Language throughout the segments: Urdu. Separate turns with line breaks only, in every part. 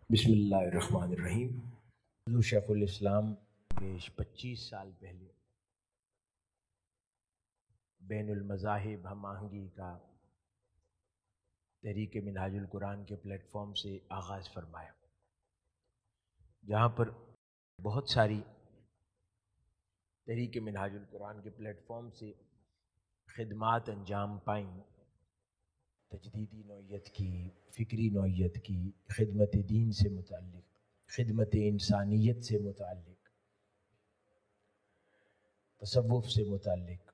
بسم اللہ الرحمن الرحیم۔ حضور شیخ الاسلام بیش 25 سال پہلے بین المذاہب ہم آہنگی کا تحریک منہاج القرآن کے پلیٹ فارم سے آغاز فرمایا، جہاں پر بہت ساری تحریک منہاج القرآن کے پلیٹ فارم سے خدمات انجام پائیں، تجدیدی نوعیت کی، فکری نوعیت کی، خدمت دین سے متعلق، خدمت انسانیت سے متعلق، تصوف سے متعلق،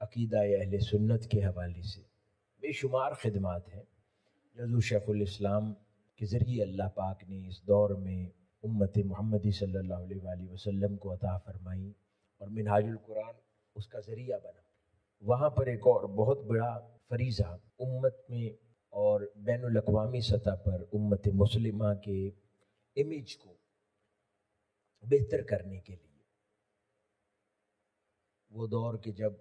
عقیدہ اہل سنت کے حوالے سے بے شمار خدمات ہیں جو حضور شیخ الاسلام کے ذریعے اللہ پاک نے اس دور میں امت محمدی صلی اللہ علیہ وآلہ وسلم کو عطا فرمائیں، اور منہاج القرآن اس کا ذریعہ بنا۔ وہاں پر ایک اور بہت بڑا فریضہ امت میں اور بین الاقوامی سطح پر امت مسلمہ کے امیج کو بہتر کرنے کے لیے، وہ دور کہ جب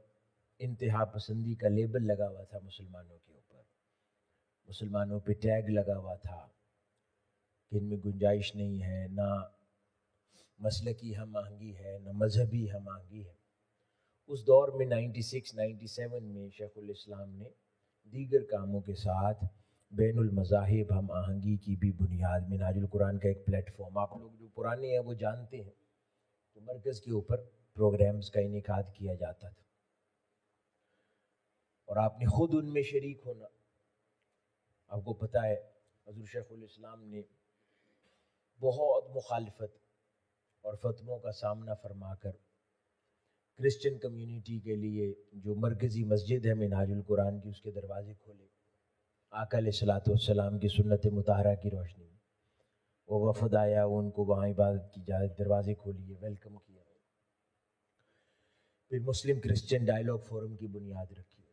انتہا پسندی کا لیبل لگا ہوا تھا مسلمانوں کے اوپر، مسلمانوں پہ ٹیگ لگا ہوا تھا کہ ان میں گنجائش نہیں ہے، نہ مسلکی ہم آہنگی ہے، نہ مذہبی ہم آہنگی ہے۔ اس دور میں 96-97 میں شیخ الاسلام نے دیگر کاموں کے ساتھ بین المذاہب ہم آہنگی کی بھی بنیاد، منہاج القرآن کا ایک پلیٹ فارم، آپ لوگ جو پرانے ہیں وہ جانتے ہیں کہ مرکز کے اوپر پروگرامز کا انعقاد کیا جاتا تھا، اور آپ نے خود ان میں شریک ہونا۔ آپ کو پتہ ہے حضور شیخ الاسلام نے بہت مخالفت اور فتووں کا سامنا فرما کر کرسچن کمیونٹی کے لیے جو مرکزی مسجد ہے منہاج القرآن کی، اس کے دروازے کھولے۔ آقا علیہ الصلوۃ والسلام کی سنت مطہرہ کی روشنی میں وہ وفد آیا، ان کو وہاں عبادت کی اجازت، دروازے کھولیے، ویلکم کیا۔ پھر مسلم کرسچن ڈائیلاگ فورم کی بنیاد رکھی،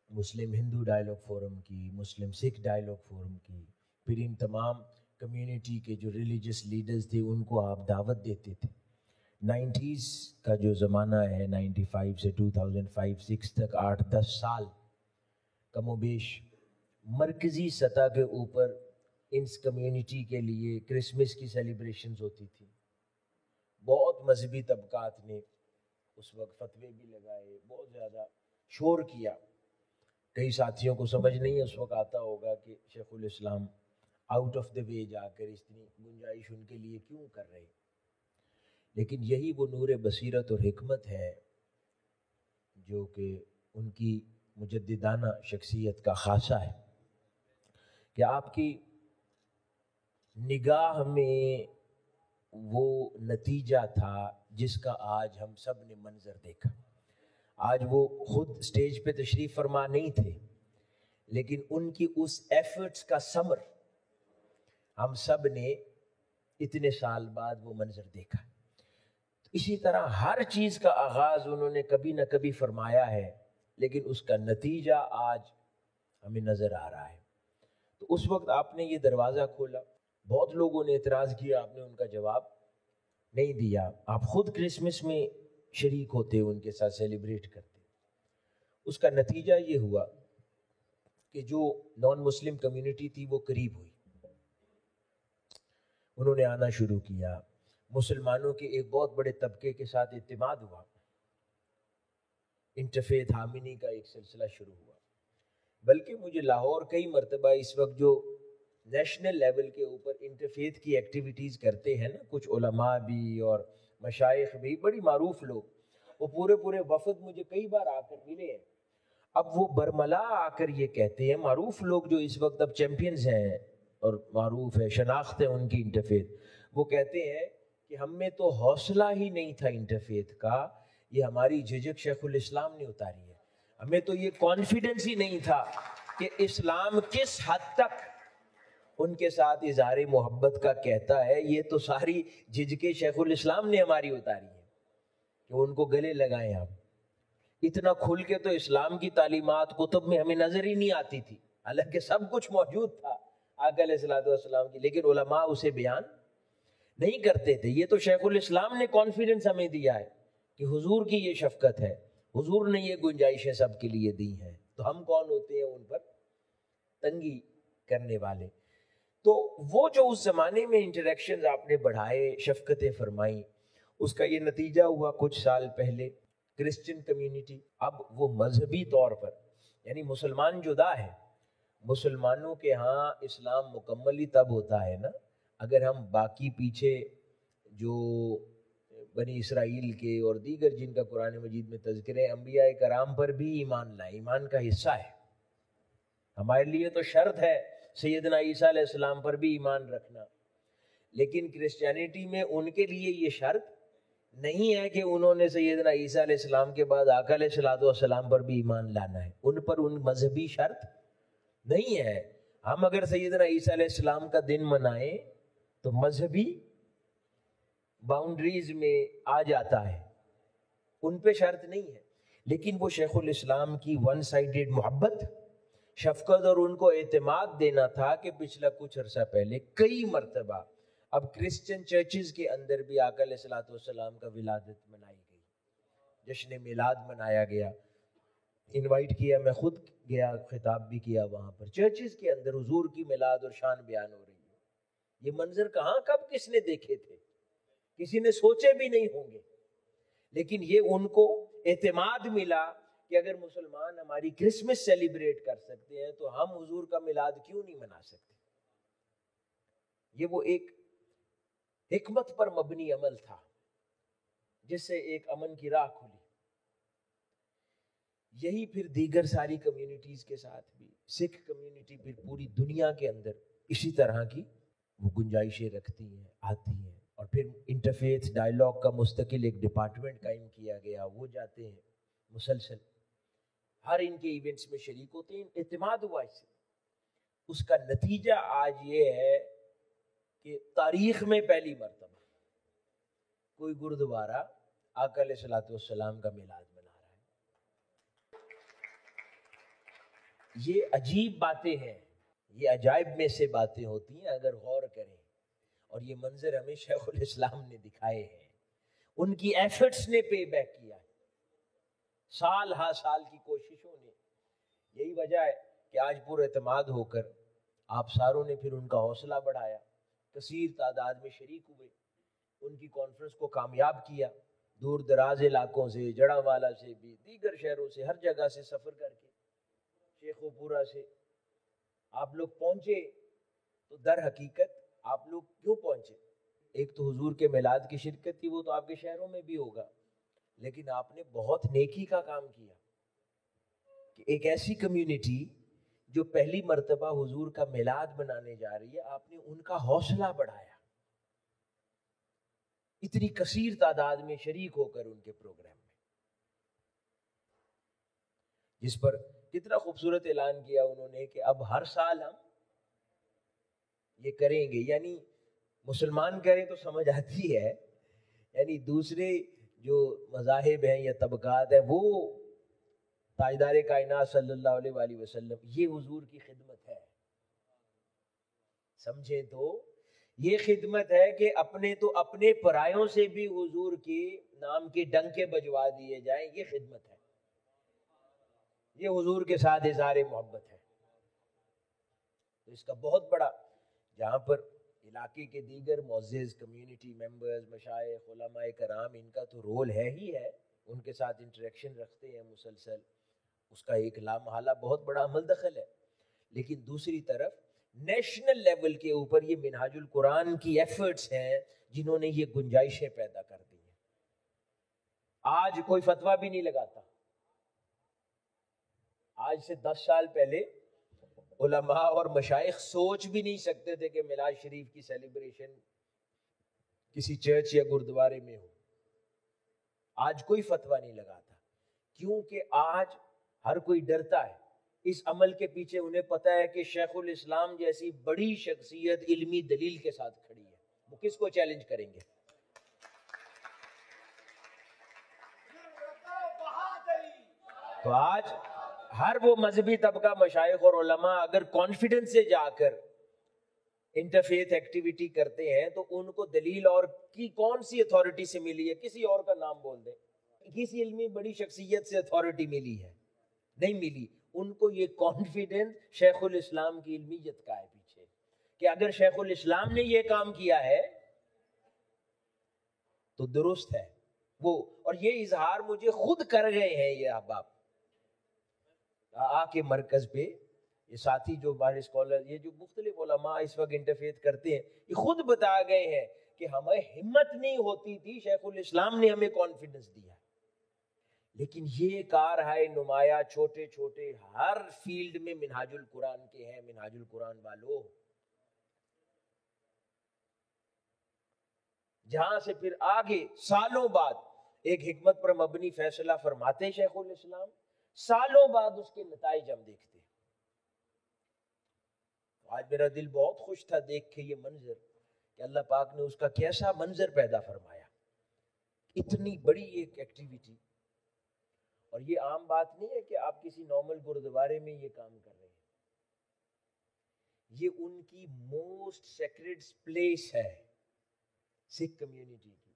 مسلم ہندو ڈائیلاگ فورم کی، مسلم سکھ ڈائیلاگ فورم کی۔ پھر ان تمام کمیونٹی کے جو ریلیجس لیڈرز تھے ان کو آپ دعوت دیتے تھے۔ 90s کا جو زمانہ ہے، 95 سے 2005-06 تک 8-10 سال کم و بیش مرکزی سطح کے اوپر اس کمیونٹی کے لیے کرسمس کی سیلیبریشنز ہوتی تھی۔ بہت مذہبی طبقات نے اس وقت فتوے بھی لگائے، بہت زیادہ شور کیا۔ کئی ساتھیوں کو سمجھ نہیں اس وقت آتا ہوگا کہ شیخ الاسلام آؤٹ آف دا وے جا کر اتنی گنجائش ان کے لیے کیوں کر رہے، لیکن یہی وہ نور بصیرت اور حکمت ہے جو کہ ان کی مجددانہ شخصیت کا خاصہ ہے، کہ آپ کی نگاہ میں وہ نتیجہ تھا جس کا آج ہم سب نے منظر دیکھا۔ آج وہ خود سٹیج پہ تشریف فرما نہیں تھے، لیکن ان کی اس ایفرٹس کا ثمر ہم سب نے اتنے سال بعد وہ منظر دیکھا۔ اسی طرح ہر چیز کا آغاز انہوں نے کبھی نہ کبھی فرمایا ہے، لیکن اس کا نتیجہ آج ہمیں نظر آ رہا ہے۔ تو اس وقت آپ نے یہ دروازہ کھولا، بہت لوگوں نے اعتراض کیا، آپ نے ان کا جواب نہیں دیا، آپ خود کرسمس میں شریک ہوتے، ان کے ساتھ سیلیبریٹ کرتے۔ اس کا نتیجہ یہ ہوا کہ جو نان مسلم کمیونٹی تھی وہ قریب ہوئی، انہوں نے آنا شروع کیا، مسلمانوں کے ایک بہت بڑے طبقے کے ساتھ اعتماد ہوا، انٹرفیتھ ہارمنی کا ایک سلسلہ شروع ہوا۔ بلکہ مجھے لاہور کئی مرتبہ اس وقت جو نیشنل لیول کے اوپر انٹرفیتھ کی ایکٹیویٹیز کرتے ہیں نا، کچھ علماء بھی اور مشائخ بھی، بڑی معروف لوگ، وہ پورے وفد مجھے کئی بار آ کر ملے ہیں۔ اب وہ برملا آ کر یہ کہتے ہیں، معروف لوگ جو اس وقت اب چیمپئنز ہیں اور معروف ہے، شناخت ہے ان کی انٹرفیتھ، وہ کہتے ہیں کہ ہم میں تو حوصلہ ہی نہیں تھا انٹرفیتھ کا، یہ ہماری جھجک شیخ الاسلام نے اتاری ہے۔ ہمیں تو یہ کانفیڈنس ہی نہیں تھا کہ اسلام کس حد تک ان کے ساتھ اظہار محبت کا کہتا ہے، یہ تو ساری جھجکیں شیخ الاسلام نے ہماری اتاری ہے کہ ان کو گلے لگائیں آپ۔ اتنا کھل کے تو اسلام کی تعلیمات کتب میں ہمیں نظر ہی نہیں آتی تھی، حالانکہ سب کچھ موجود تھا آقا علیہ الصلوۃ والسلام کی، لیکن علماء اسے بیان نہیں کرتے تھے۔ یہ تو شیخ الاسلام نے کانفیڈنس ہمیں دیا ہے کہ حضور کی یہ شفقت ہے، حضور نے یہ گنجائشیں سب کے لیے دی ہیں، تو ہم کون ہوتے ہیں ان پر تنگی کرنے والے۔ تو وہ جو اس زمانے میں انٹریکشنز آپ نے بڑھائے، شفقتیں فرمائیں، اس کا یہ نتیجہ ہوا کچھ سال پہلے کرسچن کمیونٹی اب وہ مذہبی طور پر، یعنی مسلمان جدا ہے، مسلمانوں کے ہاں اسلام مکمل ہی تب ہوتا ہے نا اگر ہم باقی پیچھے جو بنی اسرائیل کے اور دیگر جن کا قرآن مجید میں تذکرے انبیاء کرام پر بھی ایمان لائیں، ایمان کا حصہ ہے، ہمارے لیے تو شرط ہے سیدنا عیسیٰ علیہ السلام پر بھی ایمان رکھنا، لیکن کرسچینٹی میں ان کے لیے یہ شرط نہیں ہے کہ انہوں نے سیدنا عیسیٰ علیہ السلام کے بعد آقا علیہ السلام پر بھی ایمان لانا ہے، ان پر ان مذہبی شرط نہیں ہے۔ ہم اگر سیدنا عیسیٰ علیہ السلام کا دن منائیں تو مذہبی باؤنڈریز میں آ جاتا ہے، ان پہ شرط نہیں ہے، لیکن وہ شیخ الاسلام کی ون سائیڈڈ محبت، شفقت اور ان کو اعتماد دینا تھا کہ پچھلا کچھ عرصہ پہلے کئی مرتبہ اب کرسچن چرچز کے اندر بھی آقا علیہ السلام کا ولادت منائی گئی، جشن میلاد منایا گیا، انوائٹ کیا، میں خود گیا، خطاب بھی کیا وہاں پر، چرچز کے اندر حضور کی میلاد اور شان بیان ہو رہی ہے۔ یہ منظر کہاں کب کس نے دیکھے تھے، کسی نے سوچے بھی نہیں ہوں گے، لیکن یہ ان کو اعتماد ملا کہ اگر مسلمان ہماری کرسمس سیلیبریٹ کر سکتے ہیں تو ہم حضور کا میلاد کیوں نہیں منا سکتے۔ یہ وہ ایک حکمت پر مبنی عمل تھا جس سے ایک امن کی راہ کھلی۔ یہی پھر دیگر ساری کمیونٹیز کے ساتھ بھی، سکھ کمیونٹی پھر پوری دنیا کے اندر اسی طرح کی وہ گنجائشیں رکھتی ہیں، آتی ہیں، اور پھر انٹرفیتھ ڈائیلاگ کا مستقل ایک ڈپارٹمنٹ قائم کیا گیا، وہ جاتے ہیں مسلسل، ہر ان کے ایونٹس میں شریک ہوتے ہیں، اعتماد ہوا اس سے۔ اس کا نتیجہ آج یہ ہے کہ تاریخ میں پہلی مرتبہ کوئی گردوارہ آقا علیہ السلام کا میلاد منا رہا ہے۔ یہ عجیب باتیں ہیں، یہ عجائب میں سے باتیں ہوتی ہیں اگر غور کریں، اور یہ منظر ہمیں شیخ الاسلام نے دکھائے ہیں، ان کی ایفرٹس نے پے بیک کیا ہے، سال ہا سال کی کوششوں نے۔ یہی وجہ ہے کہ آج پر اعتماد ہو کر آپ ساروں نے پھر ان کا حوصلہ بڑھایا، کثیر تعداد میں شریک ہوئے، ان کی کانفرنس کو کامیاب کیا، دور دراز علاقوں سے، جڑا والا سے بھی، دیگر شہروں سے، ہر جگہ سے سفر کر کے، شیخو پورہ سے آپ لوگ پہنچے۔ تو در حقیقت آپ لوگ کیوں پہنچے؟ ایک تو حضور کے میلاد کی شرکت تھی، وہ تو آپ کے شہروں میں بھی ہوگا، لیکن آپ نے بہت نیکی کا کام کیا کہ ایک ایسی کمیونٹی جو پہلی مرتبہ حضور کا میلاد منانے جا رہی ہے، آپ نے ان کا حوصلہ بڑھایا، اتنی کثیر تعداد میں شریک ہو کر ان کے پروگرام میں، جس پر کتنا خوبصورت اعلان کیا انہوں نے کہ اب ہر سال ہم یہ کریں گے۔ یعنی مسلمان کریں تو سمجھ آتی ہے، یعنی دوسرے جو مذاہب ہیں یا طبقات ہیں، وہ تاجدار کائنات صلی اللہ علیہ وآلہ وسلم، یہ حضور کی خدمت ہے، سمجھیں تو یہ خدمت ہے کہ اپنے تو اپنے پرایوں سے بھی حضور کے نام کے ڈنکے بجوا دیے جائیں، یہ خدمت ہے، یہ حضور کے ساتھ اظہار محبت ہے۔ تو اس کا بہت بڑا، جہاں پر علاقے کے دیگر معزز کمیونٹی ممبرز، مشائخ، علماء کرام، ان کا تو رول ہے ہی ہے، ان کے ساتھ انٹریکشن رکھتے ہیں مسلسل، اس کا ایک لامحالہ بہت بڑا عمل دخل ہے، لیکن دوسری طرف نیشنل لیول کے اوپر یہ منہاج القرآن کی ایفرٹس ہیں جنہوں نے یہ گنجائشیں پیدا کر دی ہیں۔ آج کوئی فتویٰ بھی نہیں لگاتا، آج سے 10 سال پہلے علماء اور مشائخ سوچ بھی نہیں سکتے تھے کہ میلاد شریف کی سیلیبریشن کسی چرچ یا گردوارے میں ہو، آج کوئی فتویٰ نہیں لگاتا، کیونکہ آج ہر کوئی ڈرتا ہے اس عمل کے پیچھے، انہیں پتا ہے کہ شیخ الاسلام جیسی بڑی شخصیت علمی دلیل کے ساتھ کھڑی ہے، وہ کس کو چیلنج کریں گے؟ تو آج ہر وہ مذہبی طبقہ، مشائخ اور علماء اگر کانفیڈنس سے جا کر انٹرفیتھ ایکٹیویٹی کرتے ہیں تو ان کو دلیل اور کی کون سی اتھارٹی سے ملی ہے؟ کسی اور کا نام بول دیں، کسی علمی بڑی شخصیت سے اتھارٹی ملی ہے؟ نہیں ملی۔ ان کو یہ کانفیڈنس شیخ الاسلام کی علمیت کا ہے پیچھے، کہ اگر شیخ الاسلام نے یہ کام کیا ہے تو درست ہے وہ. اور یہ اظہار مجھے خود کر گئے ہیں یہ احباب کے مرکز پہ. یہ ساتھی جو ہمارے اسکالر، یہ جو مختلف علماء اس وقت انٹرفیت کرتے ہیں، یہ خود بتا گئے ہیں کہ ہمیں ہمت نہیں ہوتی تھی، شیخ الاسلام نے ہمیں کانفیڈنس دیا. لیکن یہ کار ہے نمایاں، چھوٹے چھوٹے ہر فیلڈ میں منہاج القرآن کے ہیں. منہاج القرآن والوں، جہاں سے پھر آگے سالوں بعد ایک حکمت پر مبنی فیصلہ فرماتے شیخ الاسلام، سالوں بعد اس کے نتائج ہم دیکھتے. آج میرا دل بہت خوش تھا دیکھ کے یہ منظر کہ اللہ پاک نے اس کا کیسا منظر پیدا فرمایا. اتنی بڑی ایک ایکٹیویٹی. اور یہ عام بات نہیں ہے کہ آپ کسی نارمل گردوارے میں یہ کام کر رہے ہیں. یہ ان کی موسٹ سیکریڈ پلیس ہے سکھ کمیونٹی کی.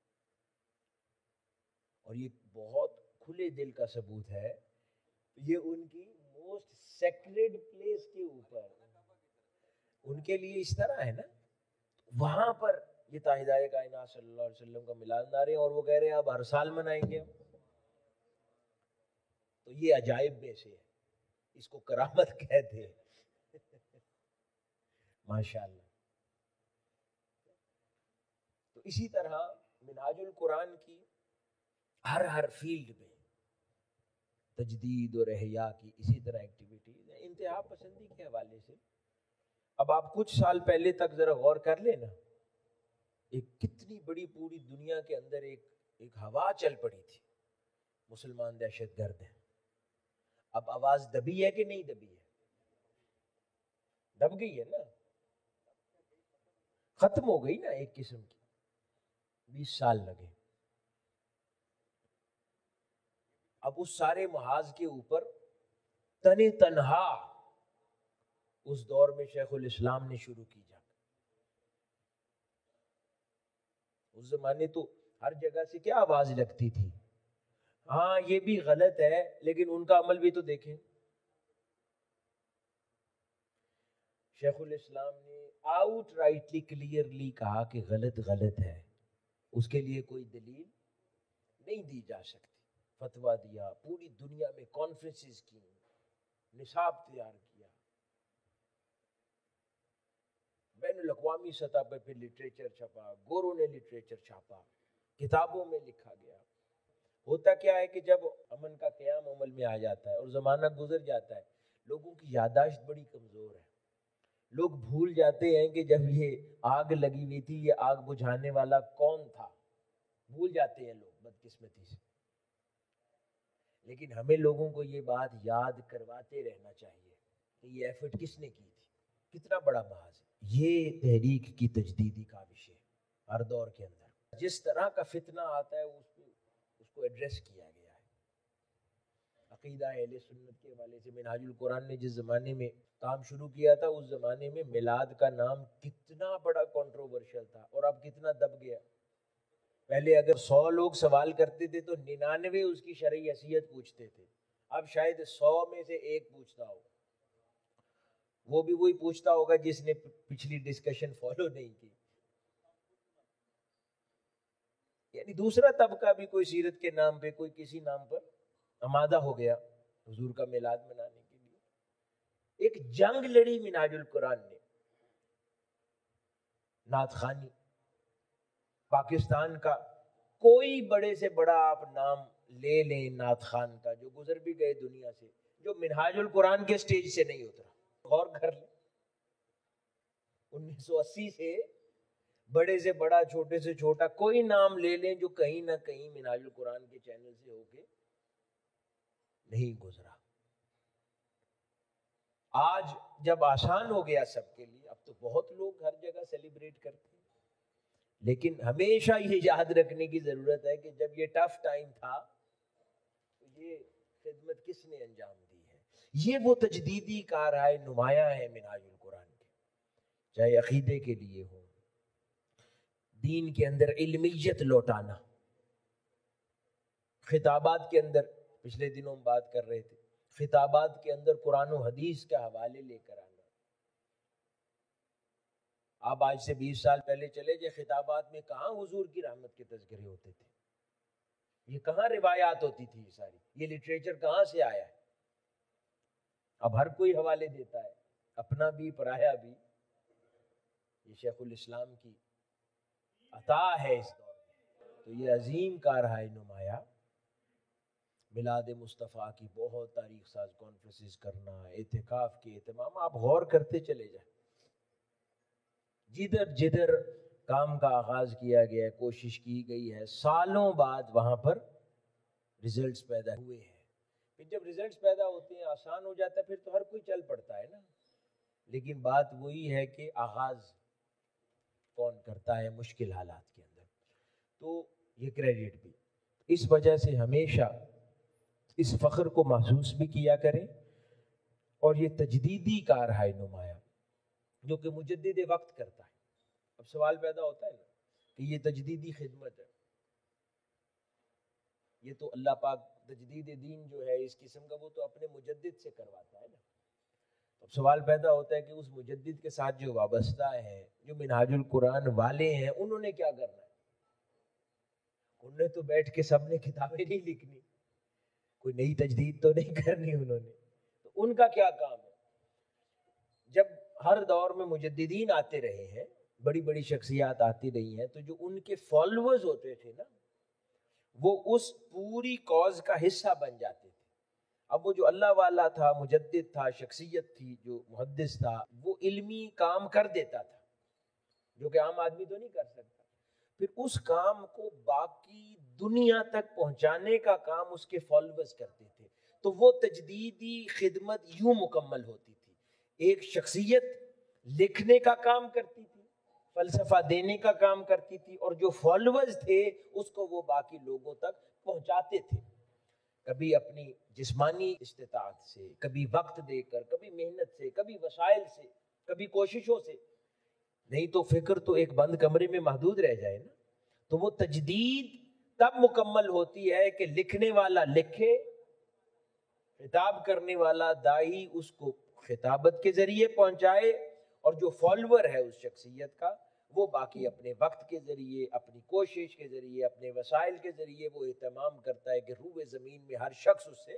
اور یہ بہت کھلے دل کا ثبوت ہے. یہ ان کی موسٹ سیکریڈ پلیس کے اوپر ان کے لیے اس طرح ہے نا. وہاں پر یہ تاجدار کائنات صلی اللہ علیہ وسلم کا میلاد منا رہے ہیں اور وہ کہہ رہے ہیں اب ہر سال منائیں گے. تو یہ عجائب میں سے ہے، اس کو کرامت کہتے ہیں. ماشاءاللہ. تو اسی طرح منہاج القرآن کی ہر فیلڈ میں تجدید اور احیاء کی اسی طرح ایکٹیویٹیز ہیں. انتہا پسندی کے حوالے سے اب آپ کچھ سال پہلے تک ذرا غور کر لیں نا، ایک کتنی بڑی پوری دنیا کے اندر ایک ہوا چل پڑی تھی، مسلمان دہشت گرد ہیں. اب آواز دبی ہے کہ نہیں دبی ہے؟ دب گئی ہے نا، ختم ہو گئی نا ایک قسم کی. 20 سال لگے. اب اس سارے محاذ کے اوپر تنہا اس دور میں شیخ الاسلام نے شروع کی جا. اس زمانے تو ہر جگہ سے کیا آواز لگتی تھی، ہاں یہ بھی غلط ہے لیکن ان کا عمل بھی تو دیکھیں. شیخ الاسلام نے آؤٹ رائٹلی کلیئرلی کہا کہ غلط غلط ہے، اس کے لیے کوئی دلیل نہیں دی جا سکتی. فتویٰ دیا، پوری دنیا میں کانفرنسز کی، نصاب تیار کیا، بین الاقوامی سطح پر پھر لٹریچر چھپا، گوروں نے لٹریچر چھاپا، کتابوں میں لکھا گیا. ہوتا کیا ہے کہ جب امن کا قیام عمل میں آ جاتا ہے اور زمانہ گزر جاتا ہے، لوگوں کی یادداشت بڑی کمزور ہے. لوگ بھول جاتے ہیں کہ جب یہ آگ لگی ہوئی تھی یہ آگ بجھانے والا کون تھا، بھول جاتے ہیں لوگ بدقسمتی سے. لیکن ہمیں لوگوں کو یہ بات یاد کرواتے رہنا چاہیے کہ یہ ایفرٹ کس نے کی تھی، کتنا بڑا محاذ ہے. یہ تحریک کی تجدیدی کاوش ہے. ہر دور کے اندر جس طرح کا فتنہ آتا ہے اس کو ایڈریس کیا گیا ہے. عقیدہ اہل سنت کے حوالے سے منہاج القرآن نے جس زمانے میں کام شروع کیا تھا، اس زمانے میں میلاد کا نام کتنا بڑا کنٹروورشل تھا اور اب کتنا دب گیا. پہلے اگر 100 لوگ سوال کرتے تھے تو 99 اس کی شرعی حیثیت پوچھتے تھے. اب شاید 100 میں سے ایک پوچھتا ہو، وہ بھی وہی پوچھتا ہوگا جس نے پچھلی ڈسکشن فالو نہیں کی. یعنی دوسرا طبقہ بھی کوئی سیرت کے نام پہ، کوئی کسی نام پر آمادہ ہو گیا حضور کا میلاد منانے کے لیے. ایک جنگ لڑی منہاج القرآن نے. نعت خوانی پاکستان کا کوئی بڑے سے بڑا آپ نام لے لیں نعت خوان کا جو گزر بھی گئے دنیا سے، جو منہاج القرآن کے سٹیج سے نہیں اترا. غور کر لیں، 1980 سے بڑے سے بڑا، چھوٹے سے چھوٹا کوئی نام لے لیں جو کہیں نہ کہیں منہاج القرآن کے چینل سے ہو کے نہیں گزرا. آج جب آسان ہو گیا سب کے لیے، اب تو بہت لوگ ہر جگہ سیلیبریٹ کرتے ہیں، لیکن ہمیشہ یہ یاد رکھنے کی ضرورت ہے کہ جب یہ ٹف ٹائم تھا تو یہ خدمت کس نے انجام دی ہے. یہ وہ تجدیدی کارہائے نمایاں ہے منہاج القرآن کے، چاہے عقیدے کے لیے ہو، دین کے اندر علمیت لوٹانا، خطابات کے اندر، پچھلے دنوں ہم بات کر رہے تھے، خطابات کے اندر قرآن و حدیث کے حوالے لے کر آنا. آپ آج سے 20 سال پہلے چلے جائے، خطابات میں کہاں حضور کی رحمت کے تذکرے ہوتے تھے، یہ کہاں روایات ہوتی تھی، یہ ساری یہ لٹریچر کہاں سے آیا ہے؟ اب ہر کوئی حوالے دیتا ہے، اپنا بھی پرایا بھی۔ یہ شیخ الاسلام کی عطا ہے اس دور میں۔ تو یہ عظیم کارہائے نمایاں میلاد مصطفیٰ کی بہت تاریخ ساز کانفرنسز کرنا، اعتکاف کے اہتمام، آپ غور کرتے چلے جائیں، جدھر جدھر کام کا آغاز کیا گیا ہے، کوشش کی گئی ہے، سالوں بعد وہاں پر ریزلٹس پیدا ہوئے ہیں۔ پھر جب ریزلٹس پیدا ہوتے ہیں آسان ہو جاتا ہے، پھر تو ہر کوئی چل پڑتا ہے نا، لیکن بات وہی ہے کہ آغاز کون کرتا ہے مشکل حالات کے اندر۔ تو یہ کریڈٹ بھی اس وجہ سے ہمیشہ اس فخر کو محسوس بھی کیا کریں، اور یہ تجدیدی کارہائے نمایاں جو کہ مجدد وقت کرتا ہے۔ اب سوال پیدا ہوتا ہے نا کہ یہ تجدیدی خدمت ہے، یہ تو اللہ پاک تجدید دین جو ہے اس قسم کا وہ تو اپنے مجدد سے کرواتا ہے نا۔ اب سوال پیدا ہوتا ہے کہ اس مجدد کے ساتھ جو وابستہ ہیں، جو منہاج القرآن والے ہیں، انہوں نے کیا کرنا ہے؟ انہوں نے تو بیٹھ کے سب نے کتابیں نہیں لکھنی، کوئی نئی تجدید تو نہیں کرنی انہوں نے، تو ان کا کیا کام ہے؟ جب ہر دور میں مجددین آتے رہے ہیں، بڑی بڑی شخصیات آتی رہی ہیں، تو جو ان کے فالوورز ہوتے تھے نا، وہ اس پوری کاز کا حصہ بن جاتے تھے۔ اب وہ جو اللہ والا تھا، مجدد تھا، شخصیت تھی، جو محدث تھا، وہ علمی کام کر دیتا تھا جو کہ عام آدمی تو نہیں کر سکتا، پھر اس کام کو باقی دنیا تک پہنچانے کا کام اس کے فالوورز کرتے تھے، تو وہ تجدیدی خدمت یوں مکمل ہوتی تھی۔ ایک شخصیت لکھنے کا کام کرتی تھی، فلسفہ دینے کا کام کرتی تھی، اور جو فالوورز تھے اس کو وہ باقی لوگوں تک پہنچاتے تھے، کبھی اپنی جسمانی استطاعت سے، کبھی وقت دے کر، کبھی محنت سے، کبھی وسائل سے، کبھی کوششوں سے، نہیں تو فکر تو ایک بند کمرے میں محدود رہ جائے نا۔ تو وہ تجدید تب مکمل ہوتی ہے کہ لکھنے والا لکھے، خطاب کرنے والا داعی اس کو خطابت کے ذریعے پہنچائے، اور جو فالوور ہے اس شخصیت کا، وہ باقی اپنے وقت کے ذریعے، اپنی کوشش کے ذریعے، اپنے وسائل کے ذریعے وہ اہتمام کرتا ہے کہ روح زمین میں ہر شخص اس سے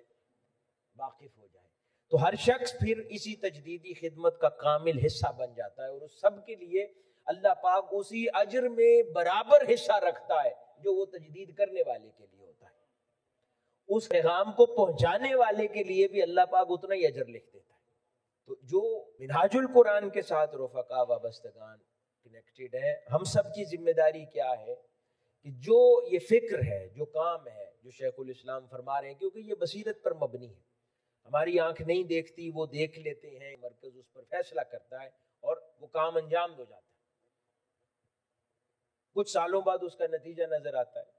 واقف ہو جائے۔ تو ہر شخص پھر اسی تجدیدی خدمت کا کامل حصہ بن جاتا ہے، اور اس سب کے لیے اللہ پاک اسی اجر میں برابر حصہ رکھتا ہے جو وہ تجدید کرنے والے کے لیے ہوتا ہے۔ اس پیغام کو پہنچانے والے کے لیے بھی اللہ پاک اتنا ہی اجر لکھ دیتا ہے۔ تو جو منہاج القرآن کے ساتھ رفقا وابستگان کنیکٹڈ ہیں، ہم سب کی ذمہ داری کیا ہے کہ جو یہ فکر ہے، جو کام ہے، جو شیخ الاسلام فرما رہے ہیں، کیونکہ یہ بصیرت پر مبنی ہے، ہماری آنکھ نہیں دیکھتی، وہ دیکھ لیتے ہیں، مرکز اس پر فیصلہ کرتا ہے اور وہ کام انجام ہو جاتا ہے، کچھ سالوں بعد اس کا نتیجہ نظر آتا ہے۔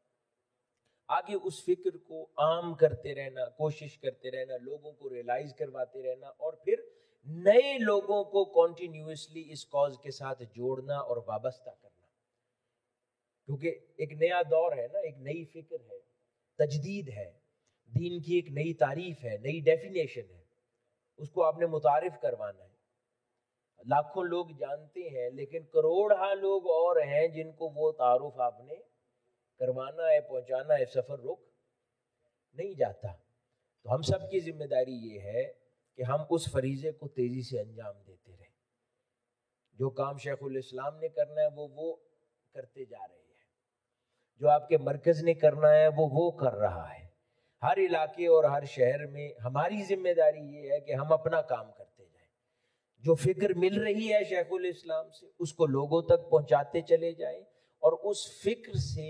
آگے اس فکر کو عام کرتے رہنا، کوشش کرتے رہنا، لوگوں کو ریلائز کرواتے رہنا، اور پھر نئے لوگوں کو کنٹینیوسلی اس کاز کے ساتھ جوڑنا اور وابستہ کرنا، کیونکہ ایک نیا دور ہے نا، ایک نئی فکر ہے، تجدید ہے، دین کی ایک نئی تعریف ہے، نئی ڈیفینیشن ہے، اس کو آپ نے متعارف کروانا ہے۔ لاکھوں لوگ جانتے ہیں، لیکن کروڑہا لوگ اور ہیں جن کو وہ تعارف آپ نے کروانا ہے، پہنچانا ہے، سفر رک نہیں جاتا۔ تو ہم سب کی ذمہ داری یہ ہے کہ ہم اس فریضے کو تیزی سے انجام دیتے رہیں۔ جو کام شیخ الاسلام نے کرنا ہے وہ کرتے جا رہے ہیں، جو آپ کے مرکز نے کرنا ہے وہ کر رہا ہے۔ ہر علاقے اور ہر شہر میں ہماری ذمہ داری یہ ہے کہ ہم اپنا کام کرتے جائیں، جو فکر مل رہی ہے شیخ الاسلام سے اس کو لوگوں تک پہنچاتے چلے جائیں، اور اس فکر سے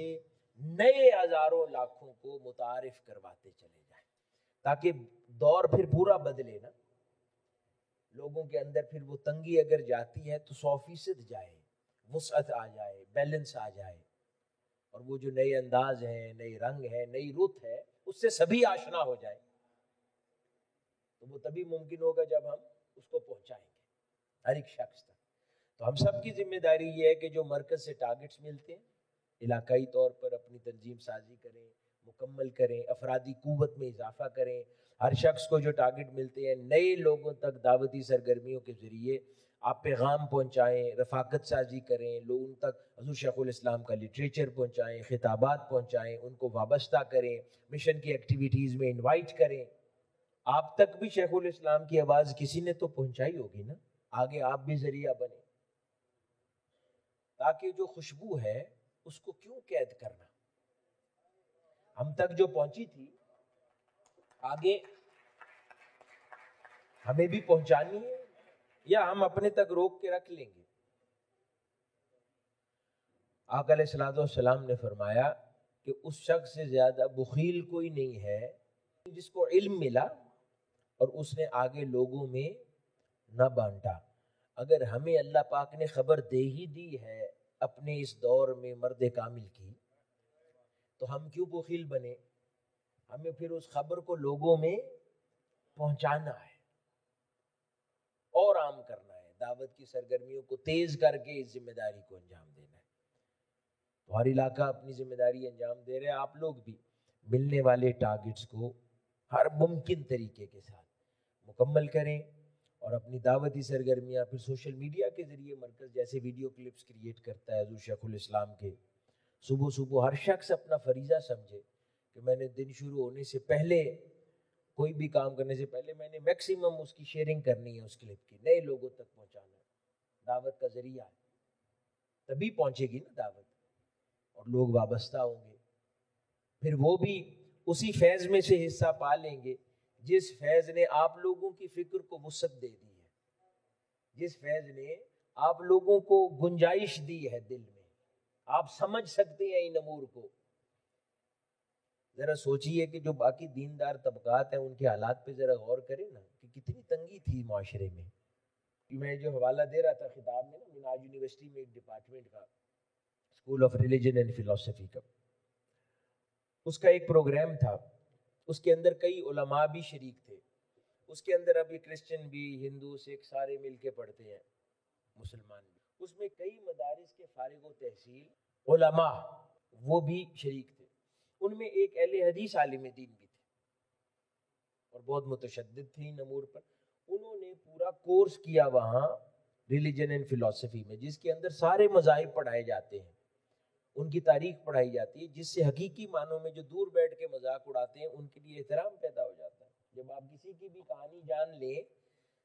نئے ہزاروں لاکھوں کو متعارف کرواتے چلے جائیں، تاکہ دور پھر پورا بدلے نا، لوگوں کے اندر پھر وہ تنگی اگر جاتی ہے تو 100% جائے، وسعت آ جائے، بیلنس آ جائے، اور وہ جو نئے انداز ہیں، نئی رنگ ہے، نئی رت ہے، اس سے سبھی آشنا ہو جائیں، تو وہ تبھی ممکن ہوگا جب ہم اس کو پہنچائیں گے ہر ایک شخص تک۔ تو ہم سب کی ذمہ داری یہ ہے کہ جو مرکز سے ٹارگٹس ملتے ہیں، علاقائی طور پر اپنی تنظیم سازی کریں، مکمل کریں، افرادی قوت میں اضافہ کریں. ہر شخص کو جو ٹارگٹ ملتے ہیں نئے لوگوں تک دعوتی سرگرمیوں کے ذریعے آپ پیغام پہنچائیں، رفاقت سازی کریں، لوگوں تک حضور شیخ الاسلام کا لٹریچر پہنچائیں، خطابات پہنچائیں، ان کو وابستہ کریں، مشن کی ایکٹیویٹیز میں انوائٹ کریں. آپ تک بھی شیخ الاسلام کی آواز کسی نے تو پہنچائی ہوگی نا، آگے آپ بھی ذریعہ بنے. تاکہ جو خوشبو ہے اس کو کیوں قید کرنا، ہم تک جو پہنچی تھی آگے ہمیں بھی پہنچانی ہے یا ہم اپنے تک روک کے رکھ لیں گے. آقا علیہ الصلوۃ والسلام نے فرمایا کہ اس شخص سے زیادہ بخیل کوئی نہیں ہے جس کو علم ملا اور اس نے آگے لوگوں میں نہ بانٹا. اگر ہمیں اللہ پاک نے خبر دے ہی دی ہے اپنے اس دور میں مرد کامل کی، تو ہم کیوں بخیل بنے؟ ہمیں پھر اس خبر کو لوگوں میں پہنچانا ہے اور عام کرنا ہے، دعوت کی سرگرمیوں کو تیز کر کے اس ذمہ داری کو انجام دینا ہے. تو ہر علاقہ اپنی ذمہ داری انجام دے رہے ہیں. آپ لوگ بھی ملنے والے ٹارگٹس کو ہر ممکن طریقے کے ساتھ مکمل کریں اور اپنی دعوتی سرگرمیاں پھر سوشل میڈیا کے ذریعے مرکز جیسے ویڈیو کلپس کریٹ کرتا ہے حضور شیخ الاسلام کے. صبح صبح ہر شخص اپنا فریضہ سمجھے کہ میں نے دن شروع ہونے سے پہلے، کوئی بھی کام کرنے سے پہلے میں نے میکسیمم اس کی شیئرنگ کرنی ہے، اس کلپ کی نئے لوگوں تک پہنچانا ہے. دعوت کا ذریعہ ہے، تبھی پہنچے گی نا دعوت اور لوگ وابستہ ہوں گے. پھر وہ بھی اسی فیض میں سے حصہ پا لیں گے جس فیض نے آپ لوگوں کی فکر کو وسعت دے دی ہے، جس فیض نے آپ لوگوں کو گنجائش دی ہے دل میں. آپ سمجھ سکتے ہیں ان امور کو. ذرا سوچئے کہ جو باقی دیندار طبقات ہیں ان کے حالات پہ ذرا غور کریں نا کہ کتنی تنگی تھی معاشرے میں. میں جو حوالہ دے رہا تھا خطاب میں نا، منہاج یونیورسٹی میں ایک ڈپارٹمنٹ کا، اسکول آف ریلیجن اینڈ فلسفی کا، اس کا ایک پروگرام تھا. اس کے اندر کئی علماء بھی شریک تھے. اس کے اندر ابھی کرسچن بھی، ہندو، سکھ سارے مل کے پڑھتے ہیں، مسلمان بھی. اس میں کئی مدارس کے فارغ و تحصیل علماء وہ بھی شریک تھے. ان میں ایک اہل حدیث عالم دین بھی تھے اور بہت متشدد تھے ان امور پر. انہوں نے پورا کورس کیا وہاں ریلیجن اینڈ فلسفی میں، جس کے اندر سارے مذاہب پڑھائے جاتے ہیں، ان کی تاریخ پڑھائی جاتی ہے، جس سے حقیقی معنوں میں جو دور بیٹھ کے مذاق اڑاتے ہیں ان کے لیے احترام پیدا ہو جاتا ہے. جب آپ کسی کی بھی کہانی جان لیں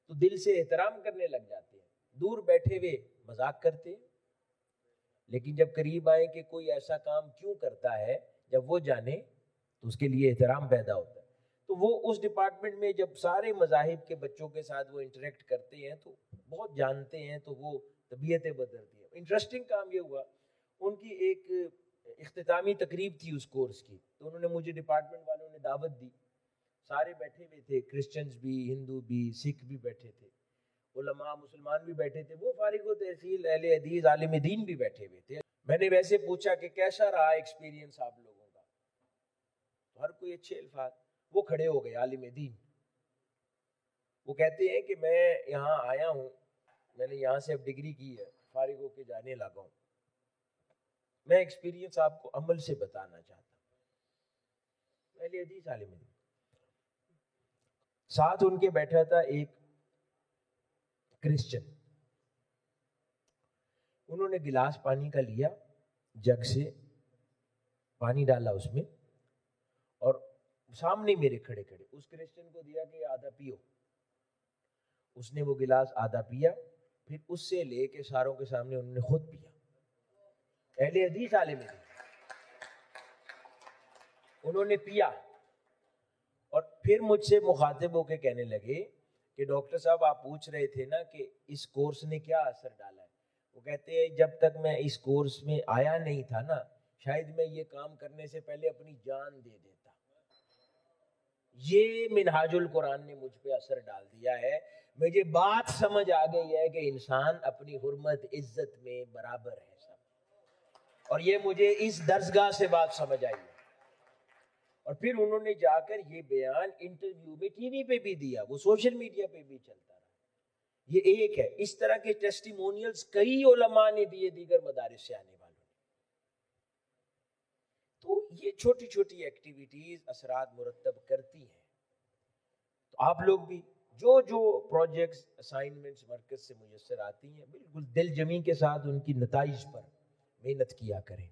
تو دل سے احترام کرنے لگ جاتے ہیں. دور بیٹھے ہوئے مذاق کرتے ہیں، لیکن جب قریب آئیں کہ کوئی ایسا کام کیوں کرتا ہے، جب وہ جانے تو اس کے لیے احترام پیدا ہوتا ہے. تو وہ اس ڈپارٹمنٹ میں جب سارے مذاہب کے بچوں کے ساتھ وہ انٹریکٹ کرتے ہیں تو بہت جانتے ہیں، تو وہ طبیعتیں بدلتی ہیں. انٹرسٹنگ کام یہ ہوا، ان کی ایک اختتامی تقریب تھی اس کورس کی، تو انہوں نے مجھے ڈپارٹمنٹ والوں نے دعوت دی. سارے بیٹھے ہوئے تھے، کرسچنز بھی، ہندو بھی، سکھ بھی بیٹھے تھے، علماء مسلمان بھی بیٹھے تھے، وہ فارغ و تحصیل اہل حدیث عالم دین بھی بیٹھے ہوئے تھے. میں نے ویسے پوچھا کہ کیسا رہا ایکسپیرینس آپ لوگوں کا، تو ہر کوئی اچھے الفاظ. وہ کھڑے ہو گئے عالم دین، وہ کہتے ہیں کہ میں یہاں آیا ہوں، میں نے یہاں سے اب ڈگری کی ہے، فارغ ہو کے جانے لگا ہوں. میں ایکسپیرینس آپ کو عمل سے بتانا چاہتا ہوں. اہل حدیث عالم دین، ساتھ ان کے بیٹھا تھا ایک کرسچن. انہوں نے گلاس پانی کا لیا، جگ سے پانی ڈالا اس میں، اور سامنے میرے کھڑے کھڑے اس کرسچن کو دیا کہ آدھا پیو. اس نے وہ گلاس آدھا پیا، پھر اس سے لے کے ساروں کے سامنے انہوں نے خود پیا. اہل حدیث عالم دین انہوں نے پیا، اور پھر مجھ سے مخاطب ہو کے کہنے لگے کہ ڈاکٹر صاحب آپ پوچھ رہے تھے نا کہ اس کورس نے کیا اثر ڈالا ہے. وہ کہتے ہیں جب تک میں اس کورس میں آیا نہیں تھا نا، شاید میں یہ کام کرنے سے پہلے اپنی جان دے دیتا. یہ منہاج القرآن نے مجھ پہ اثر ڈال دیا ہے. مجھے بات سمجھ آ گئی ہے کہ انسان اپنی حرمت عزت میں برابر ہے سب، اور یہ مجھے اس درسگاہ سے بات سمجھ آئی ہے. اور پھر انہوں نے جا کر یہ بیان انٹرویو میں ٹی وی پہ بھی دیا، وہ سوشل میڈیا پہ بھی چلتا رہا. یہ ایک ہے. اس طرح کے ٹیسٹیمونیلز کئی علماء نے دیے دیگر مدارس سے آنے والوں نے. تو یہ چھوٹی چھوٹی ایکٹیویٹیز اثرات مرتب کرتی ہیں. تو آپ لوگ بھی جو جو پروجیکٹس اسائنمنٹس مرکز سے میسر آتی ہیں بالکل دل جمی کے ساتھ ان کی نتائج پر محنت کیا کریں.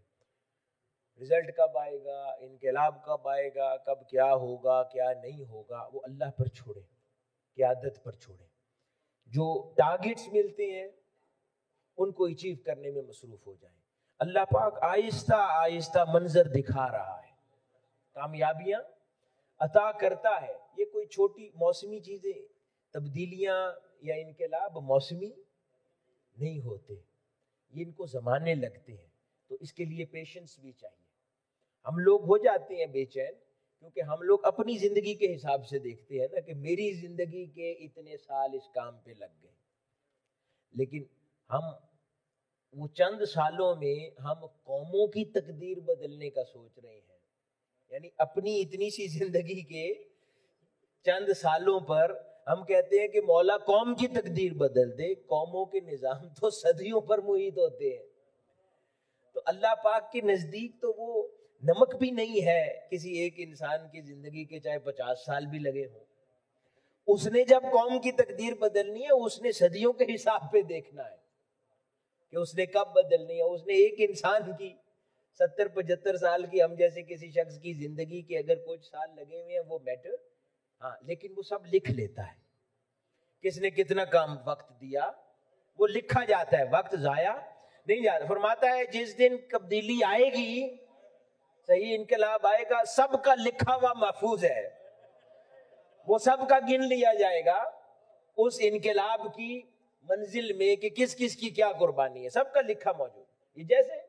رزلٹ کب آئے گا، انقلاب کب آئے گا، کب کیا ہوگا کیا نہیں ہوگا، وہ اللہ پر چھوڑیں، قیادت پر چھوڑیں. جو ٹارگٹس ملتے ہیں ان کو اچیو کرنے میں مصروف ہو جائیں. اللہ پاک آہستہ آہستہ منظر دکھا رہا ہے، کامیابیاں عطا کرتا ہے. یہ کوئی چھوٹی موسمی چیزیں، تبدیلیاں یا انقلاب موسمی نہیں ہوتے، یہ ان کو زمانے لگتے ہیں. تو اس کے لیے پیشنس بھی چاہیے. ہم لوگ ہو جاتے ہیں بے چین کیونکہ ہم لوگ اپنی زندگی کے حساب سے دیکھتے ہیں نا کہ میری زندگی کے اتنے سال اس کام پہ لگ گئے، لیکن ہم وہ چند سالوں میں ہم قوموں کی تقدیر بدلنے کا سوچ رہے ہیں. یعنی اپنی اتنی سی زندگی کے چند سالوں پر ہم کہتے ہیں کہ مولا قوم کی تقدیر بدل دے. قوموں کے نظام تو صدیوں پر محیط ہوتے ہیں. تو اللہ پاک کے نزدیک تو وہ نمک بھی نہیں ہے کسی ایک انسان کی زندگی کے چاہے 50 سال بھی لگے ہوں. اس نے جب قوم کی تقدیر بدلنی ہے اس نے صدیوں کے حساب پہ دیکھنا ہے کہ اس نے کب بدلنی ہے. اس نے ایک انسان کی 70-75 سال کی ہم جیسے کسی شخص کی زندگی کے اگر کچھ سال لگے ہوئے ہیں وہ میٹر، ہاں، لیکن وہ سب لکھ لیتا ہے. کس نے کتنا کام وقت دیا وہ لکھا جاتا ہے، وقت ضائع نہیں جاتا. فرماتا ہے جس دن تبدیلی آئے گی، صحیح انقلاب آئے گا، سب کا لکھا ہوا محفوظ ہے، وہ سب کا گن لیا جائے گا اس انقلاب کی منزل میں کہ کس کس کی کیا قربانی ہے، سب کا لکھا موجود. یہ جیسے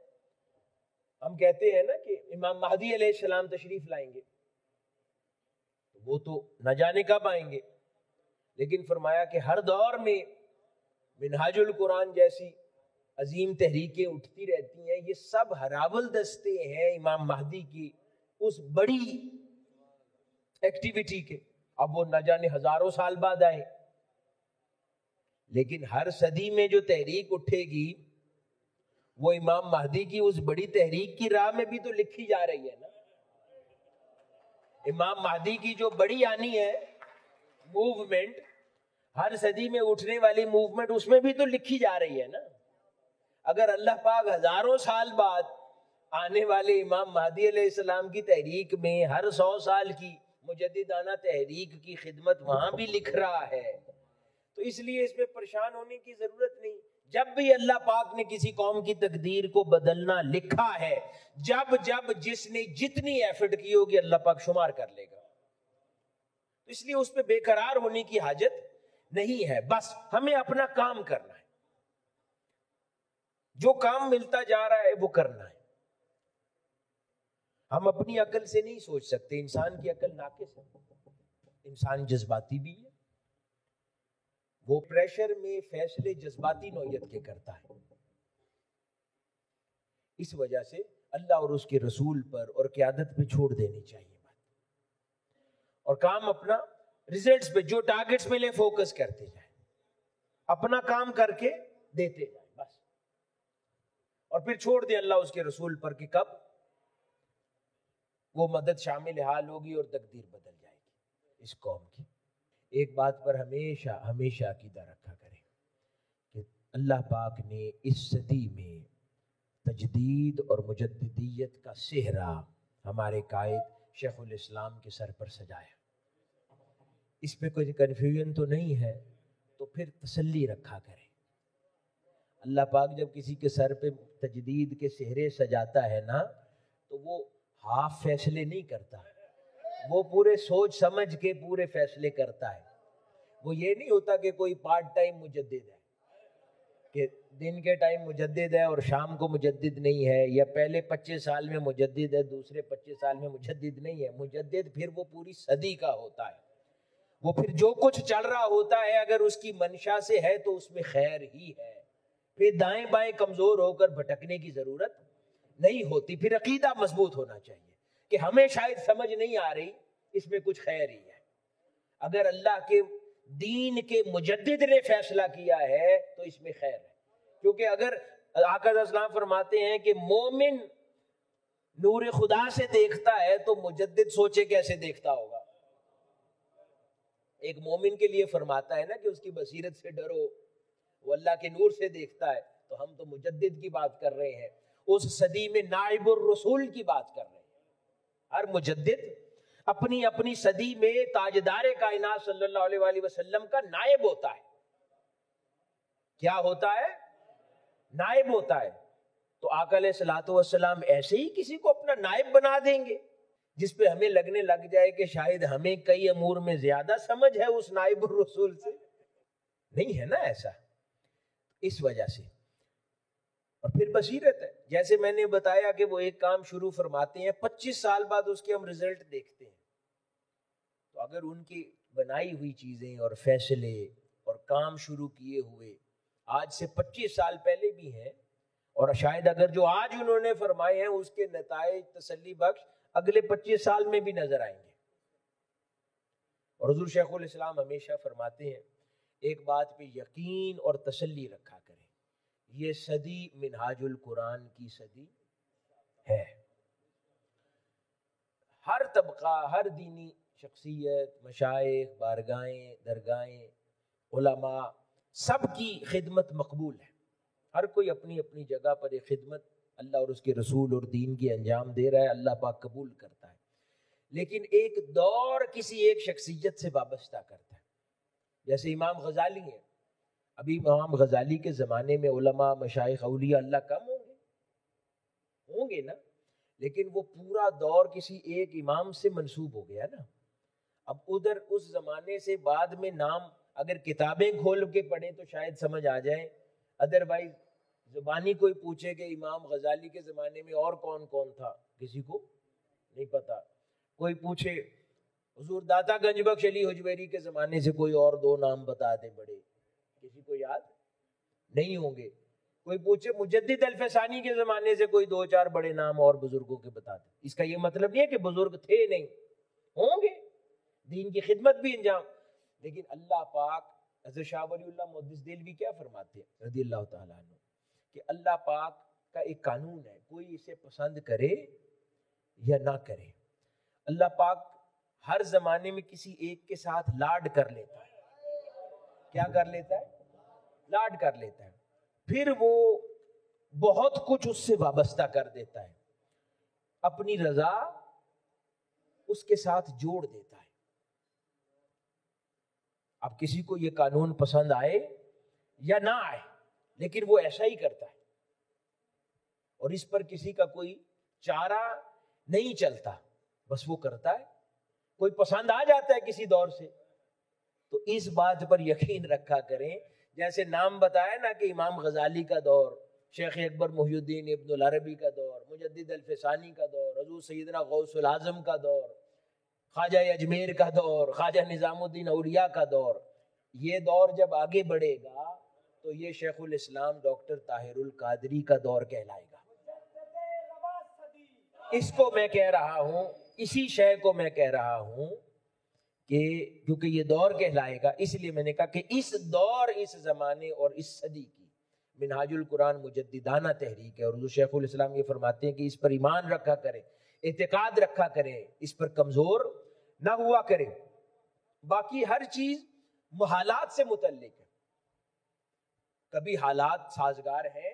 ہم کہتے ہیں نا کہ امام مہدی علیہ السلام تشریف لائیں گے، وہ تو نہ جانے کب آئیں گے، لیکن فرمایا کہ ہر دور میں منہاج القرآن جیسی عظیم تحریکیں اٹھتی رہتی ہیں. یہ سب ہراول دستے ہیں امام مہدی کی اس بڑی ایکٹیویٹی کے. اب وہ نہ جانے ہزاروں سال بعد آئے، لیکن ہر صدی میں جو تحریک اٹھے گی وہ امام مہدی کی اس بڑی تحریک کی راہ میں بھی تو لکھی جا رہی ہے نا. امام مہدی کی جو بڑی آنی ہے موومنٹ، ہر صدی میں اٹھنے والی موومنٹ، اس میں بھی تو لکھی جا رہی ہے نا. اگر اللہ پاک ہزاروں سال بعد آنے والے امام مہدی علیہ السلام کی تحریک میں ہر 100 سال کی مجددانہ تحریک کی خدمت وہاں بھی لکھ رہا ہے، تو اس لیے اس میں پریشان ہونے کی ضرورت نہیں. جب بھی اللہ پاک نے کسی قوم کی تقدیر کو بدلنا لکھا ہے، جب جس نے جتنی ایفرٹ کی ہوگی اللہ پاک شمار کر لے گا. تو اس لیے اس پہ بے قرار ہونے کی حاجت نہیں ہے. بس ہمیں اپنا کام کرنا ہے، جو کام ملتا جا رہا ہے وہ کرنا ہے. ہم اپنی عقل سے نہیں سوچ سکتے، انسان کی عقل ناقص ہے، انسان جذباتی بھی ہے. وہ پریشر میں فیصلے جذباتی نوعیت کے کرتا ہے. اس وجہ سے اللہ اور اس کے رسول پر اور قیادت پہ چھوڑ دینی چاہیے بات، اور کام اپنا ریزلٹس پہ جو ٹارگٹس ملے فوکس کرتے جائیں، اپنا کام کر کے دیتے جائیں بس. اور پھر چھوڑ دیں اللہ اس کے رسول پر کہ کب وہ مدد شامل حال ہوگی اور تقدیر بدل جائے گی اس قوم کی. ایک بات پر ہمیشہ ہمیشہ عقیدہ رکھا کریں کہ اللہ پاک نے اس صدی میں تجدید اور مجددیت کا صحرا ہمارے قائد شیخ الاسلام کے سر پر سجایا. اس پہ کوئی کنفیوژن تو نہیں ہے، تو پھر تسلی رکھا کریں. اللہ پاک جب کسی کے سر پہ تجدید کے صحرے سجاتا ہے نا، تو وہ ہاف فیصلے نہیں کرتا، وہ پورے سوچ سمجھ کے پورے فیصلے کرتا ہے. وہ یہ نہیں ہوتا کہ کوئی پارٹ ٹائم مجدد ہے، کہ دن کے ٹائم مجدد ہے اور شام کو مجدد نہیں ہے، یا پہلے 25 سال میں مجدد ہے دوسرے 25 سال میں مجدد نہیں ہے. مجدد پھر وہ پوری صدی کا ہوتا ہے. وہ پھر جو کچھ چل رہا ہوتا ہے اگر اس کی منشا سے ہے تو اس میں خیر ہی ہے. پھر دائیں بائیں کمزور ہو کر بھٹکنے کی ضرورت نہیں ہوتی. پھر عقیدہ مضبوط ہونا چاہیے کہ ہمیں شاید سمجھ نہیں آ رہی، اس میں کچھ خیر ہی ہے. اگر اللہ کے دین کے مجدد نے فیصلہ کیا ہے تو اس میں خیر ہے. کیونکہ اگر آقا صلی اللہ علیہ وسلم فرماتے ہیں کہ مومن نور خدا سے دیکھتا ہے تو مجدد سوچے کیسے دیکھتا ہوگا. ایک مومن کے لیے فرماتا ہے نا کہ اس کی بصیرت سے ڈرو، وہ اللہ کے نور سے دیکھتا ہے. تو ہم تو مجدد کی بات کر رہے ہیں، اس صدی میں نائب الرسول کی بات کر رہے ہیں. ہر مجدد اپنی اپنی صدی میں تاجدار کائنات صلی اللہ علیہ وآلہ وسلم کا نائب ہوتا ہے. کیا ہوتا ہے؟ نائب ہوتا ہے. تو آقا علیہ الصلوۃ والسلام ایسے ہی کسی کو اپنا نائب بنا دیں گے جس پہ ہمیں لگنے لگ جائے کہ شاید ہمیں کئی امور میں زیادہ سمجھ ہے اس نائب الرسول سے؟ نہیں ہے نا ایسا. اس وجہ سے اور پھر بصیرت ہے. جیسے میں نے بتایا کہ وہ ایک کام شروع فرماتے ہیں، 25 سال بعد اس کے ہم رزلٹ دیکھتے ہیں. تو اگر ان کی بنائی ہوئی چیزیں اور فیصلے اور کام شروع کیے ہوئے آج سے 25 سال پہلے بھی ہیں، اور شاید اگر جو آج انہوں نے فرمائے ہیں اس کے نتائج تسلی بخش اگلے 25 سال میں بھی نظر آئیں گے. اور حضور شیخ الاسلام ہمیشہ فرماتے ہیں ایک بات پہ یقین اور تسلی رکھا کریں، یہ صدی منہاج القرآن کی صدی ہے. ہر طبقہ، ہر دینی شخصیت، مشائخ، بارگاہیں، درگاہیں، علماء، سب کی خدمت مقبول ہے. ہر کوئی اپنی اپنی جگہ پر ایک خدمت اللہ اور اس کے رسول اور دین کی انجام دے رہا ہے، اللہ پاک قبول کرتا ہے. لیکن ایک دور کسی ایک شخصیت سے وابستہ کرتا ہے. جیسے امام غزالی ہیں، ابھی امام غزالی کے زمانے میں علماء، مشائخ، اولیاء اللہ کم ہوں گے نا، لیکن وہ پورا دور کسی ایک امام سے منسوب ہو گیا نا. اب ادھر اس زمانے سے بعد میں نام اگر کتابیں کھول کے پڑھیں تو شاید سمجھ آ جائیں، ادروائز زبانی کوئی پوچھے کہ امام غزالی کے زمانے میں اور کون کون تھا، کسی کو نہیں پتا. کوئی پوچھے حضور داتا گنج بخش علی حجویری کے زمانے سے کوئی اور 2 نام بتا دے بڑے، کسی کو یاد نہیں ہوں گے. کوئی پوچھے مجدد الفسانی کے زمانے سے کوئی 2-4 بڑے نام اور بزرگوں کے بتا دے. اس کا یہ مطلب نہیں ہے کہ بزرگ تھے نہیں، ہوں گے، دین کی خدمت بھی انجام. لیکن اللہ پاک، حضرت شاہ ولی اللہ محدث دہلوی کیا فرماتے ہیں رضی اللہ تعالیٰ عنہ، کہ اللہ پاک کا ایک قانون ہے، کوئی اسے پسند کرے یا نہ کرے. اللہ پاک ہر زمانے میں کسی ایک کے ساتھ لاڈ کر لیتا ہے. کیا کر لیتا ہے؟ لاڈ کر لیتا ہے. پھر وہ بہت کچھ اس سے وابستہ کر دیتا ہے، اپنی رضا اس کے ساتھ جوڑ دیتا ہے. اب کسی کو یہ قانون پسند آئے یا نہ آئے، لیکن وہ ایسا ہی کرتا ہے اور اس پر کسی کا کوئی چارہ نہیں چلتا، بس وہ کرتا ہے. کوئی پسند آ جاتا ہے کسی دور سے تو اس بات پر یقین رکھا کریں، جیسے نام بتایا نا کہ امام غزالی کا دور، شیخ اکبر محی الدین ابن العربی کا دور، مجدد الفسانی کا دور، حضور سیدنا غوث العظم کا دور، خواجہ اجمیر کا دور، خواجہ نظام الدین اولیاء کا دور. یہ دور جب آگے بڑھے گا تو یہ شیخ الاسلام ڈاکٹر طاہر القادری کا دور کہلائے گا. اس کو میں کہہ رہا ہوں، اسی شے کو میں کہہ رہا ہوں کہ کیونکہ یہ دور کہلائے گا، اس لیے میں نے کہا کہ اس دور، اس زمانے اور اس صدی کی منہاج القرآن مجددانہ تحریک ہے. اور حضور شیخ الاسلام یہ فرماتے ہیں کہ اس پر ایمان رکھا کریں، اعتقاد رکھا کریں، اس پر کمزور نہ ہوا کریں. باقی ہر چیز محالات سے متعلق ہے. کبھی حالات سازگار ہیں،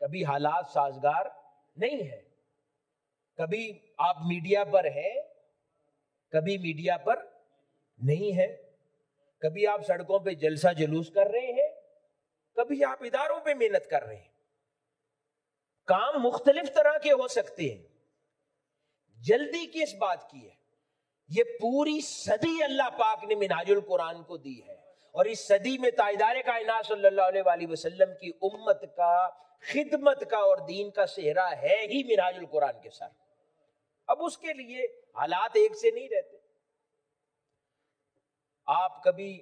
کبھی حالات سازگار نہیں ہے. کبھی آپ میڈیا پر ہیں، کبھی میڈیا پر نہیں ہے. کبھی آپ سڑکوں پہ جلسہ جلوس کر رہے ہیں، کبھی آپ اداروں پہ محنت کر رہے ہیں. کام مختلف طرح کے ہو سکتے ہیں. جلدی کس بات کی ہے؟ یہ پوری صدی اللہ پاک نے منہاج القرآن کو دی ہے، اور اس صدی میں تاجدار کائنات صلی اللہ علیہ وآلہ وسلم کی امت کا، خدمت کا اور دین کا صحرا ہے ہی منہاج القرآن کے ساتھ. اب اس کے لیے حالات ایک سے نہیں رہتے. آپ کبھی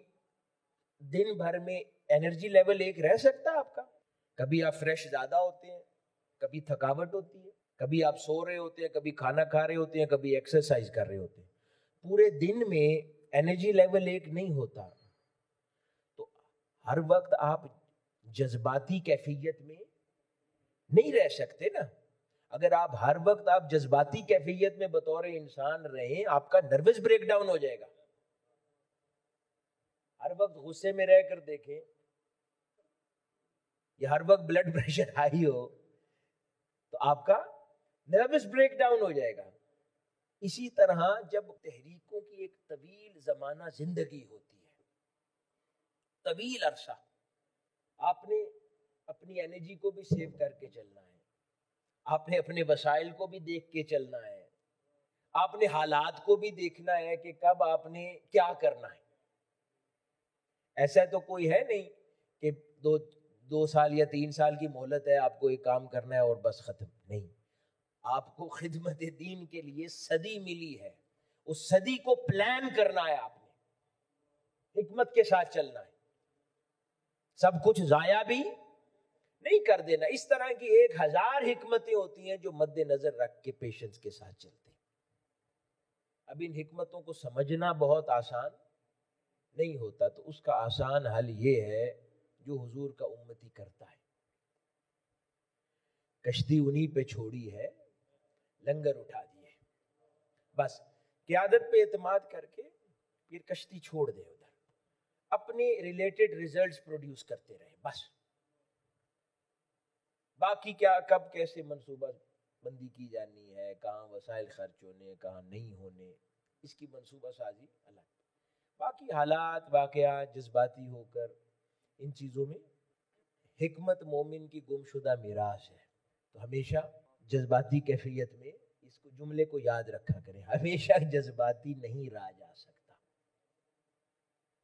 دن بھر میں انرجی لیول ایک رہ سکتا ہے آپ کا؟ کبھی آپ فریش زیادہ ہوتے ہیں، کبھی تھکاوٹ ہوتی ہے، کبھی آپ سو رہے ہوتے ہیں، کبھی کھانا کھا رہے ہوتے ہیں، کبھی ایکسرسائز کر رہے ہوتے ہیں. پورے دن میں انرجی لیول ایک نہیں ہوتا. تو ہر وقت آپ جذباتی کیفیت میں نہیں رہ سکتے نا. اگر آپ ہر وقت آپ جذباتی کیفیت میں بطور انسان رہیں، آپ کا نروس بریک ڈاؤن ہو جائے گا. ہر وقت غصے میں رہ کر دیکھیں یا ہر وقت بلڈ پریشر ہائی ہو تو آپ کا نروس بریک ڈاؤن ہو جائے گا. اسی طرح جب تحریکوں کی ایک طویل زمانہ زندگی ہوتی ہے، طویل عرصہ، آپ نے اپنی انرجی کو بھی سیو کر کے چلنا ہے، آپ نے اپنے وسائل کو بھی دیکھ کے چلنا ہے، آپ نے حالات کو بھی دیکھنا ہے کہ کب آپ نے کیا کرنا ہے. ایسا تو کوئی ہے نہیں کہ دو سال یا 3 سال کی مہلت ہے، آپ کو ایک کام کرنا ہے اور بس ختم. نہیں، آپ کو خدمت دین کے لیے صدی ملی ہے، اس صدی کو پلان کرنا ہے، آپ نے حکمت کے ساتھ چلنا ہے، سب کچھ ضائع بھی نہیں کر دینا. اس طرح کی 1000 حکمتیں ہوتی ہیں جو مد نظر رکھ کے پیشنس کے ساتھ چلتے ہیں. اب ان حکمتوں کو سمجھنا بہت آسان نہیں ہوتا، تو اس کا آسان حل یہ ہے جو حضور کا امتی کرتا ہے. کشتی انہی پہ چھوڑی ہے، لنگر اٹھا دیے، بس قیادت پہ اعتماد کر کے پھر کشتی چھوڑ دے، ادھر اپنے ریلیٹڈ ریزلٹس پروڈیوس کرتے رہے. بس باقی کیا، کب کیسے منصوبہ بندی کی جانی ہے، کہاں وسائل خرچ ہونے، کہاں نہیں ہونے، اس کی منصوبہ سازی الگ. باقی حالات واقعات جذباتی ہو کر ان چیزوں میں حکمت مومن کی گمشدہ میراث ہے. تو ہمیشہ جذباتی کیفیت میں اس کو جملے کو یاد رکھا کریں، ہمیشہ جذباتی نہیں رہا جا سکتا.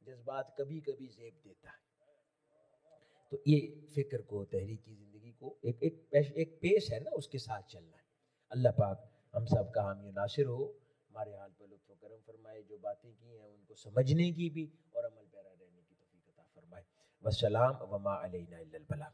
جذبات کبھی کبھی زیب دیتا ہے. تو یہ فکر کو، تحریکی زندگی کو ایک پیش ہے نا، اس کے ساتھ چلنا ہے. اللہ پاک ہم سب کا حامی و ناصر ہو، ہمارے حال پر لطف و کرم فرمائے، جو باتیں کی ہیں ان کو سمجھنے کی بھی اور عمل پیرا رہنے کی توفیق عطا فرمائے. والسلام وما علینا الا البلاغ.